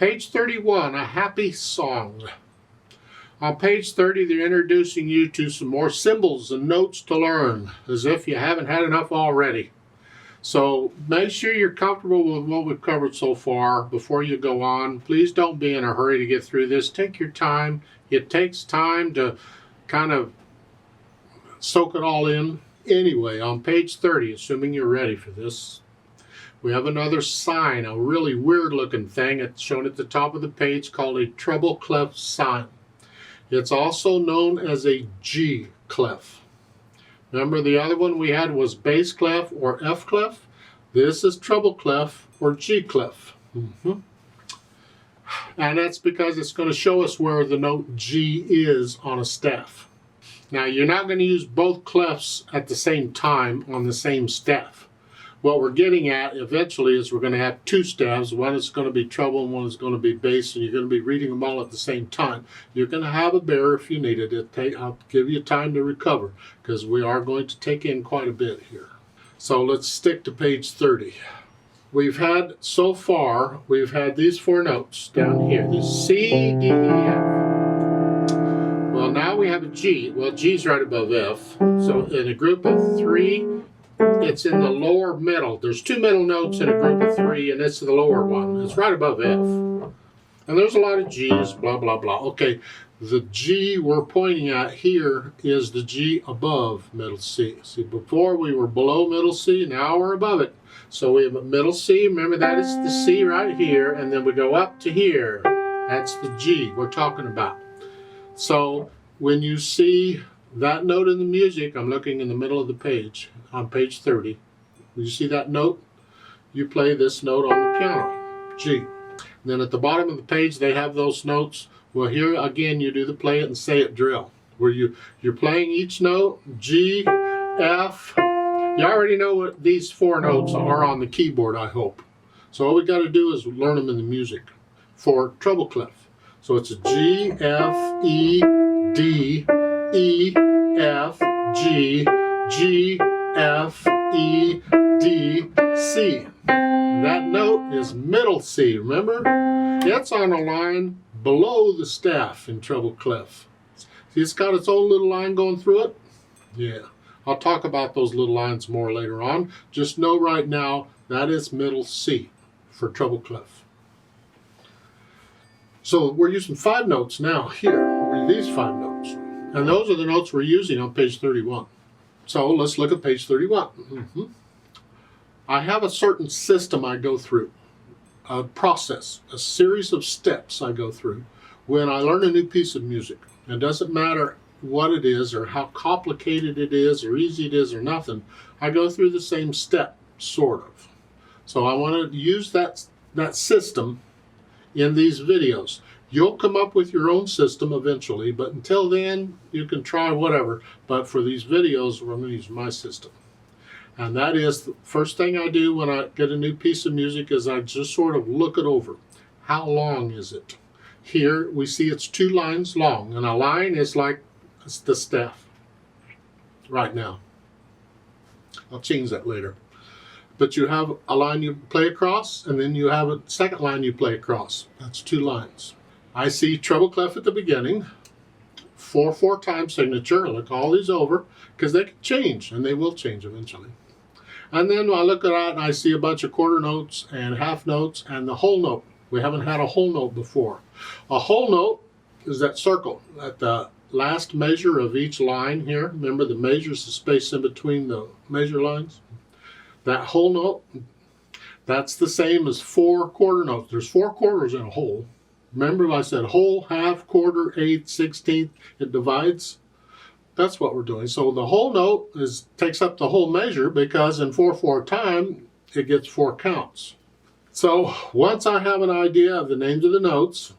Page 31, a happy song. On page 30, they're introducing you to some more symbols and notes to learn, as if you haven't had enough already. So make sure you're comfortable with what we've covered so far before you go on. Please don't be in a hurry to get through this. Take your time. It takes time to kind of soak it all in. Anyway, on page 30, assuming you're ready for this, we have another sign, a really weird looking thing. It's shown at the top of the page called a treble clef sign. It's also known as a G clef. Remember the other one we had was bass clef or F clef? This is treble clef or G clef. And that's because it's going to show us where the note G is on a staff. Now you're not going to use both clefs at the same time on the same staff. What we're getting at eventually is we're going to have two staves. One is going to be treble and one is going to be bass, and you're going to be reading them all at the same time. You're going to have a bear if you need it. I'll give you time to recover because we are going to take in quite a bit here. So let's stick to page 30. We've had, so far, we've had these four notes down here. The C, D, E, F. Well, now we have a G. Well, G's right above F. So in a group of three, it's in the lower middle. There's two middle notes in a group of three, and it's the lower one. It's right above F. And there's a lot of G's, blah, blah, blah. Okay, the G we're pointing at here is the G above middle C. See, before we were below middle C, now we're above it. So we have a middle C. Remember, that is the C right here, and then we go up to here. That's the G we're talking about. So when you see that note in the music, I'm looking in the middle of the page, on page 30. When you see that note, you play this note on the piano, G. And then at the bottom of the page, they have those notes. Well, here again, you do the play it and say it drill, where you're playing each note, G, F. You already know what these four notes are on the keyboard, I hope. So all we got to do is learn them in the music for treble clef. So it's a G, F, E, D, E, F, G, G, F, E, D, C. That note is middle C, remember? It's on a line below the staff in treble clef. See, it's got its own little line going through it? Yeah. I'll talk about those little lines more later on. Just know right now that is middle C for treble clef. So we're using five notes now here, these five notes. And those are the notes we're using on page 31. So let's look at page 31. I have a certain system I go through, a process, a series of steps I go through when I learn a new piece of music. It doesn't matter what it is or how complicated it is or easy it is or nothing. I go through the same step, sort of. So I want to use that system in these videos. You'll come up with your own system eventually, but until then, you can try whatever. But for these videos, we're going to use my system. And that is the first thing I do when I get a new piece of music is I just sort of look it over. How long is it? Here we see it's 2 lines long, and a line is like the staff right now. I'll change that later. But you have a line you play across, and then you have a second line you play across. That's 2 lines. I see treble clef at the beginning, 4/4 time signature. I look all these over because they can change, and they will change eventually. And then I look at that and I see a bunch of quarter notes and half notes and the whole note. We haven't had a whole note before. A whole note is that circle at the last measure of each line here. Remember, the measure is the space in between the measure lines. That whole note, that's the same as 4 quarter notes. There's 4 quarters in a whole. Remember I said whole, half, quarter, eighth, 16th, it divides. That's what we're doing. So the whole note takes up the whole measure because in 4/4 time, it gets 4 counts. So once I have an idea of the names of the notes,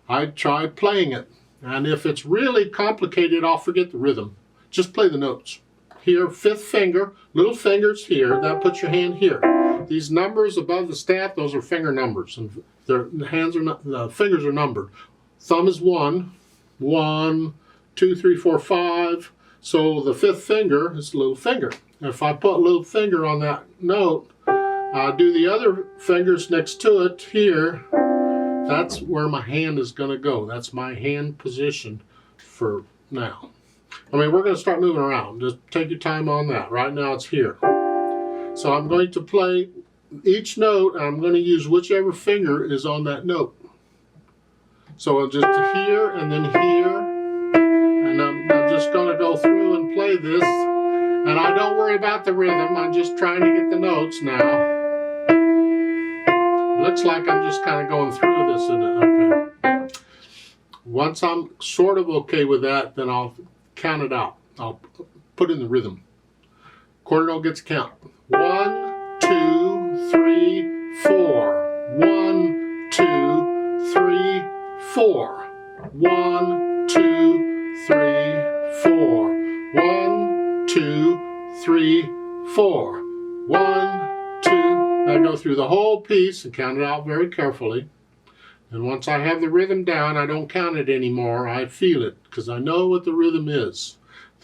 I try playing it. And if it's really complicated, I'll forget the rhythm. Just play the notes. Here, 5th finger, little fingers here, that puts your hand here. These numbers above the staff, those are finger numbers, and the fingers are numbered. Thumb is 1, 1, 2, 3, 4, 5. So the 5th finger is the little finger. If I put a little finger on that note, do the other fingers next to it here, That's where my hand is going to go. That's my hand position for now. I mean, we're going to start moving around. Just take your time on that. Right now it's here. So I'm going to play each note, and I'm going to use whichever finger is on that note. So I'll just here and then here, and I'm just going to go through and play this. And I don't worry about the rhythm. I'm just trying to get the notes now. Looks like I'm just kind of going through this. Okay. Once I'm sort of okay with that, then I'll count it out. I'll put in the rhythm. Quarter note gets a count. 1, 2, 3, 4. 1, 2, 3, 4. 1, 2, 3, 4. 1, 2, 3, 4. 1, 2. I go through the whole piece and count it out very carefully. And once I have the rhythm down, I don't count it anymore. I feel it because I know what the rhythm is.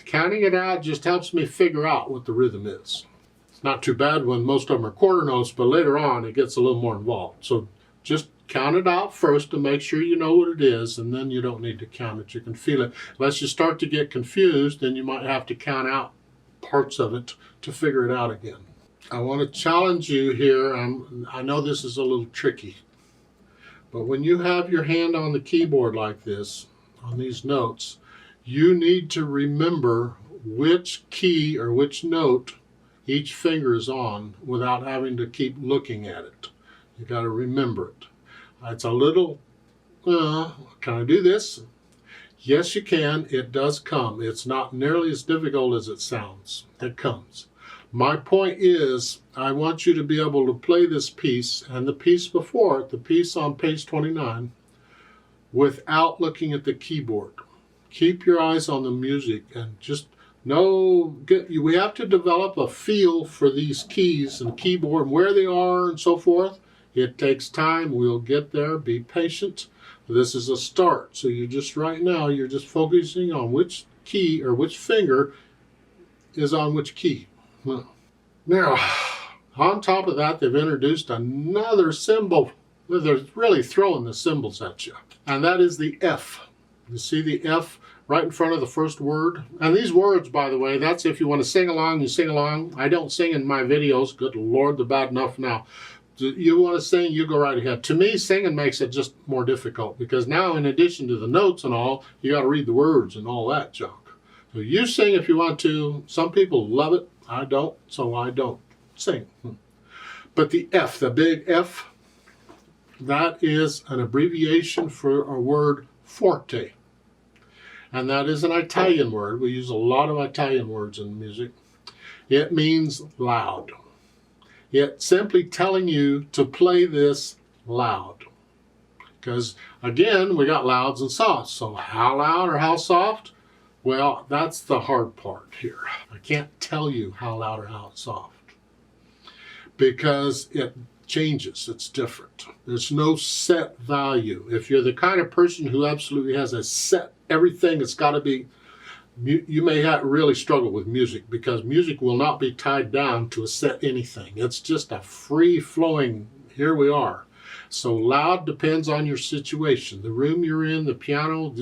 Counting it out just helps me figure out what the rhythm is. It's not too bad when most of them are quarter notes, but later on it gets a little more involved. So just count it out first to make sure you know what it is, and then you don't need to count it. You can feel it. Unless you start to get confused, then you might have to count out parts of it to figure it out again. I want to challenge you here. I know this is a little tricky, but when you have your hand on the keyboard like this, on these notes, you need to remember which key or which note each finger is on without having to keep looking at it. You got to remember it. It's a little, can I do this? Yes, you can. It does come. It's not nearly as difficult as it sounds. It comes. My point is, I want you to be able to play this piece and the piece before it, the piece on page 29, without looking at the keyboard. Keep your eyes on the music and just know, we have to develop a feel for these keys and keyboard and where they are and so forth. It takes time. We'll get there. Be patient. This is a start. So you just right now, you're just focusing on which key or which finger is on which key. Now, on top of that, they've introduced another symbol. They're really throwing the symbols at you. And that is the F. You see the F right in front of the first word? And these words, by the way, that's if you want to sing along, you sing along. I don't sing in my videos. Good Lord, they're bad enough now. You want to sing, you go right ahead. To me, singing makes it just more difficult because now, in addition to the notes and all, you got to read the words and all that junk. So you sing if you want to. Some people love it. I don't, so I don't sing. But the F, the big F, that is an abbreviation for a word forte. And that is an Italian word. We use a lot of Italian words in music. It means loud. It's simply telling you to play this loud. Because, again, we got louds and softs. So how loud or how soft? Well, that's the hard part here. I can't tell you how loud or how soft. Because it changes. It's different. There's no set value. If you're the kind of person who absolutely has a set everything, it's got to be, you may really struggle with music because music will not be tied down to a set anything. It's just a free-flowing, here we are. So loud depends on your situation. The room you're in, the piano,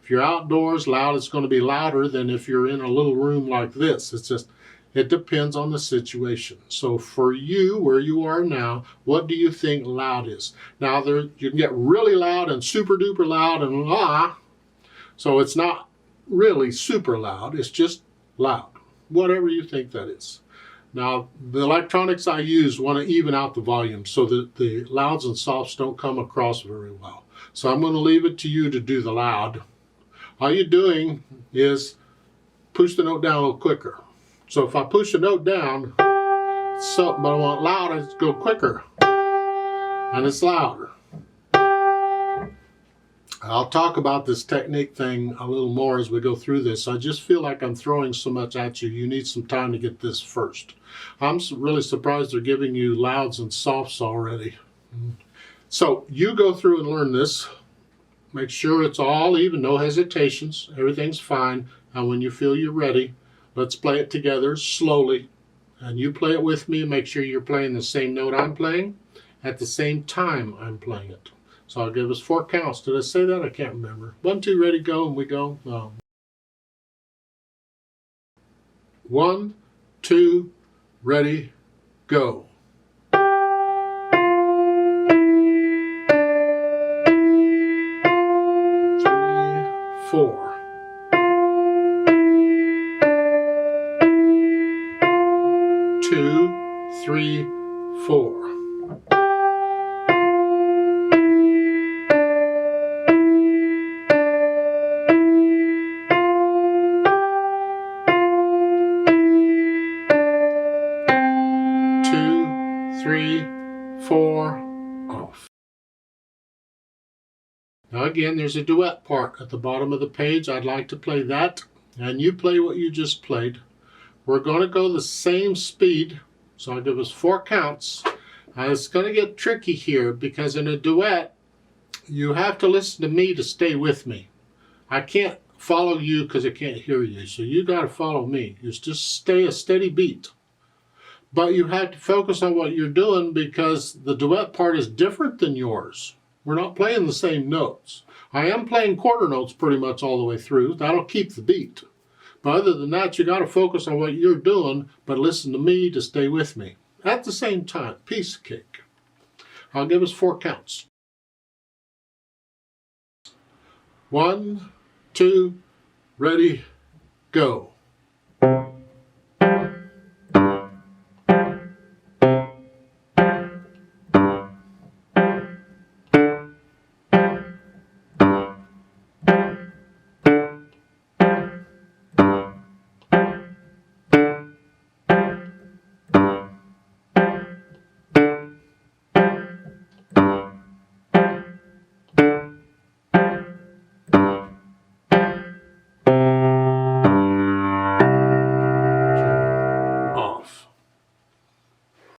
if you're outdoors, loud is going to be louder than if you're in a little room like this. It's just, it depends on the situation. So for you, where you are now, what do you think loud is? Now, you can get really loud and super duper loud and so it's not really super loud, it's just loud. Whatever you think that is. Now, the electronics I use want to even out the volume so that the louds and softs don't come across very well. So I'm going to leave it to you to do the loud. All you're doing is push the note down a little quicker. So if I push the note down, it's something, but I want loud to go quicker. And it's louder. I'll talk about this technique thing a little more as we go through this. I just feel like I'm throwing so much at you. You need some time to get this first. I'm really surprised they're giving you louds and softs already. So you go through and learn this. Make sure it's all even, no hesitations. Everything's fine. And when you feel you're ready, let's play it together slowly. And you play it with me and make sure you're playing the same note I'm playing at the same time I'm playing it. So I'll give us 4 counts. Did I say that? I can't remember. 1, 2, ready, go, and we go. 1, 2, ready, go. 4. 2, 3, 4. 2, 3, 4, off. Now again, there's a duet part at the bottom of the page. I'd like to play that, and you play what you just played. We're going to go the same speed, so I'll give us 4 counts. It's going to get tricky here because in a duet, you have to listen to me to stay with me. I can't follow you because I can't hear you, so you got to follow me. It's just stay a steady beat. But you have to focus on what you're doing because the duet part is different than yours. We're not playing the same notes. I am playing quarter notes pretty much all the way through. That'll keep the beat. But other than that, you got to focus on what you're doing, but listen to me to stay with me. At the same time, piece of cake. I'll give us 4 counts. 1, 2, ready, go.